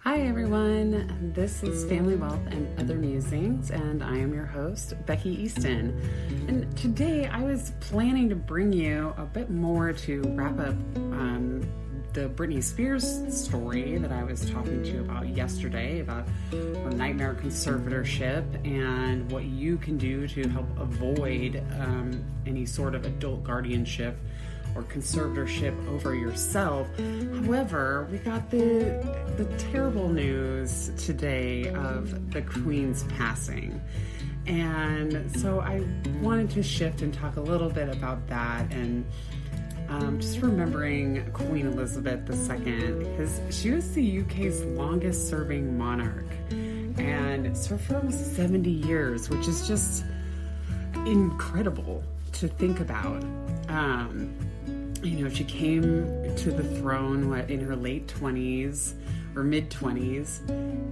Hi everyone, this is Family Wealth and Other Musings, and I am your host, Becky Easton. And today I was planning to bring you a bit more to wrap up the Britney Spears story that I was talking to you about yesterday, about her nightmare conservatorship and what you can do to help avoid any sort of adult guardianship or conservatorship over yourself. However, we got the terrible news today of the Queen's passing. And so I wanted to shift and talk a little bit about that and just remembering Queen Elizabeth II, because she was the UK's longest serving monarch and served for almost 70 years, which is just incredible to think about. She came to the throne in her late 20s or mid 20s,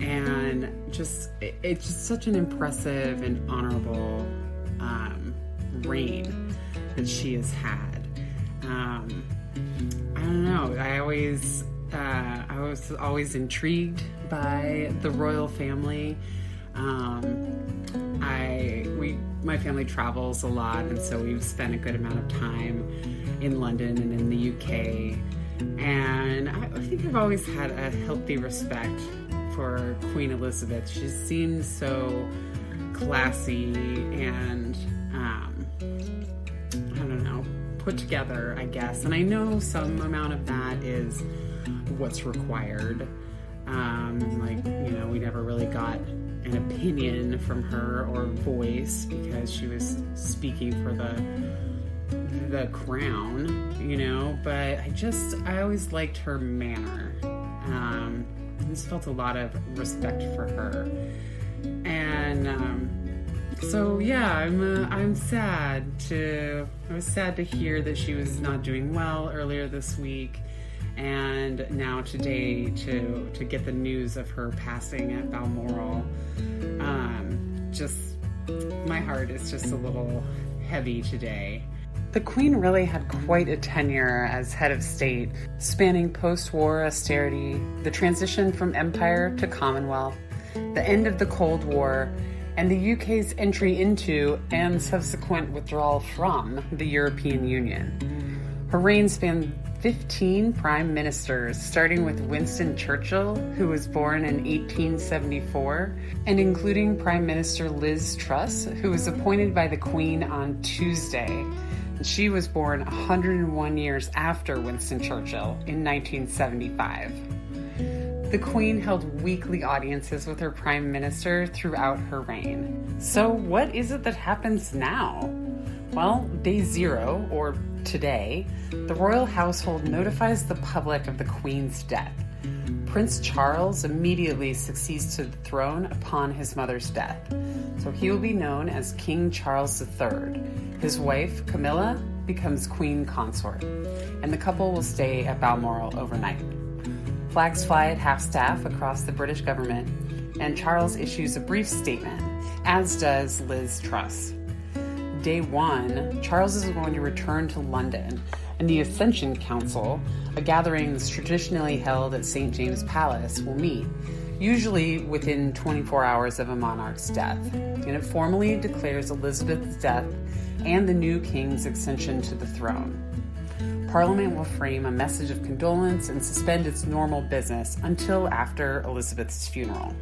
and it's just such an impressive and honorable reign that she has had. I don't know. I was always intrigued by the royal family. My family travels a lot, and so we've spent a good amount of time in London and in the UK. And I think I've always had a healthy respect for Queen Elizabeth. She seemed so classy and, put together, I guess. And I know some amount of that is what's required. We never really got an opinion from her or voice because she was speaking for the crown, but I always liked her manner. I just felt a lot of respect for her. And I was sad to hear that she was not doing well earlier this week, and now today to get the news of her passing at Balmoral. My heart is just a little heavy today. The Queen really had quite a tenure as head of state, spanning post-war austerity, the transition from empire to Commonwealth, the end of the Cold War, and the UK's entry into and subsequent withdrawal from the European Union. Her reign spanned 15 prime ministers, starting with Winston Churchill, who was born in 1874, and including Prime Minister Liz Truss, who was appointed by the Queen on Tuesday. She was born 101 years after Winston Churchill in 1975. The Queen held weekly audiences with her Prime Minister throughout her reign. So what is it that happens now? Well, day zero, or today, the royal household notifies the public of the Queen's death. Prince Charles immediately succeeds to the throne upon his mother's death, so he will be known as King Charles III. His wife, Camilla, becomes Queen Consort, and the couple will stay at Balmoral overnight. Flags fly at half-staff across the British government, and Charles issues a brief statement, as does Liz Truss. Day one, Charles is going to return to London, and the Ascension Council, a gathering that's traditionally held at St. James's Palace, will meet, usually within 24 hours of a monarch's death, and it formally declares Elizabeth's death and the new king's ascension to the throne. Parliament will frame a message of condolence and suspend its normal business until after Elizabeth's funeral.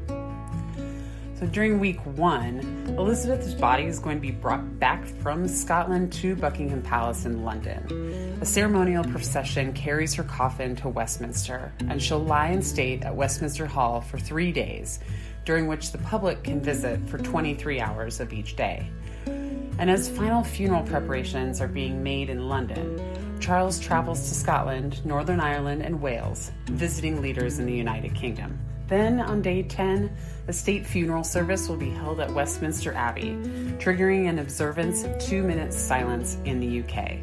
So during week one, Elizabeth's body is going to be brought back from Scotland to Buckingham Palace in London. A ceremonial procession carries her coffin to Westminster, and she'll lie in state at Westminster Hall for 3 days, during which the public can visit for 23 hours of each day. And as final funeral preparations are being made in London, Charles travels to Scotland, Northern Ireland, and Wales, visiting leaders in the United Kingdom. Then, on day 10, a state funeral service will be held at Westminster Abbey, triggering an observance of 2 minutes silence in the UK.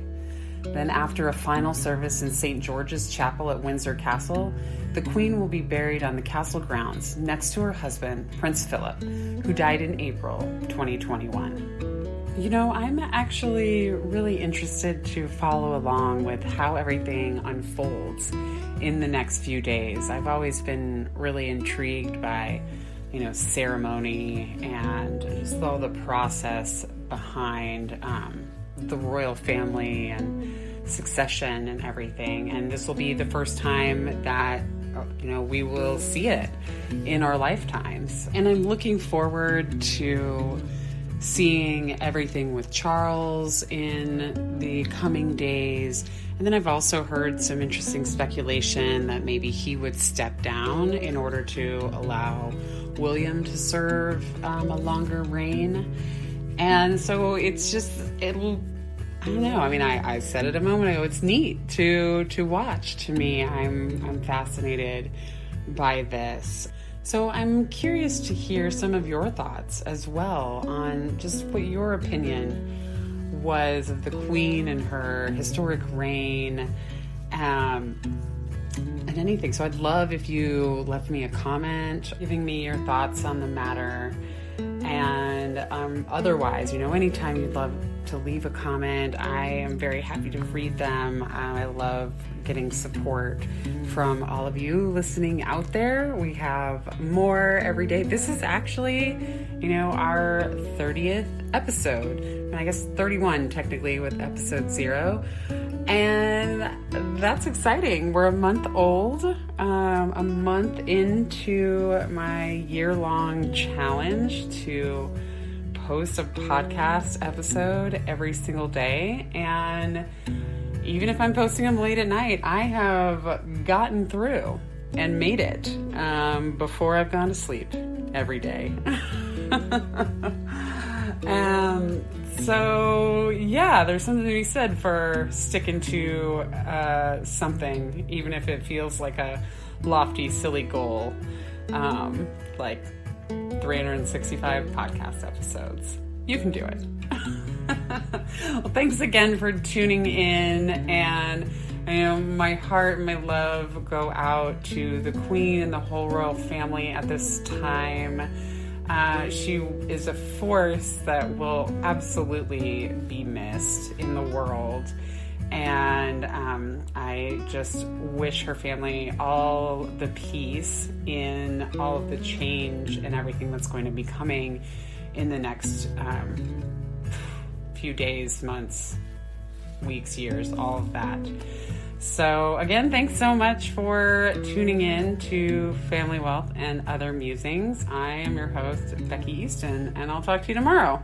Then, after a final service in St. George's Chapel at Windsor Castle, the Queen will be buried on the castle grounds next to her husband, Prince Philip, who died in April 2021. I'm actually really interested to follow along with how everything unfolds in the next few days. I've always been really intrigued by, ceremony and just all the process behind the royal family and succession and everything. And this will be the first time that we will see it in our lifetimes. And I'm looking forward to seeing everything with Charles in the coming days. And then I've also heard some interesting speculation that maybe he would step down in order to allow William to serve a longer reign. And so it'll I don't know. I mean, I said it a moment ago. It's neat to watch. To me, I'm fascinated by this. So I'm curious to hear some of your thoughts as well on just what your opinion was of the Queen and her historic reign, and anything. So I'd love if you left me a comment, giving me your thoughts on the matter. And otherwise, anytime you'd love to leave a comment, I am very happy to read them. I love getting support from all of you listening out there. We have more every day. This is actually, our 30th episode. And I guess 31 technically with episode 0. And that's exciting. We're a month old, a month into my year-long challenge to post a podcast episode every single day. And even if I'm posting them late at night, I have gotten through and made it before I've gone to sleep every day. So yeah, there's something to be said for sticking to something, even if it feels like a lofty, silly goal, like 365 podcast episodes. You can do it. Well, thanks again for tuning in, and my heart and my love go out to the Queen and the whole royal family at this time. She is a force that will absolutely be missed in the world, and I just wish her family all the peace in all of the change and everything that's going to be coming in the next few days, months, weeks, years, all of that. So again, thanks so much for tuning in to Family Wealth and Other Musings. I am your host, Becky Easton, and I'll talk to you tomorrow.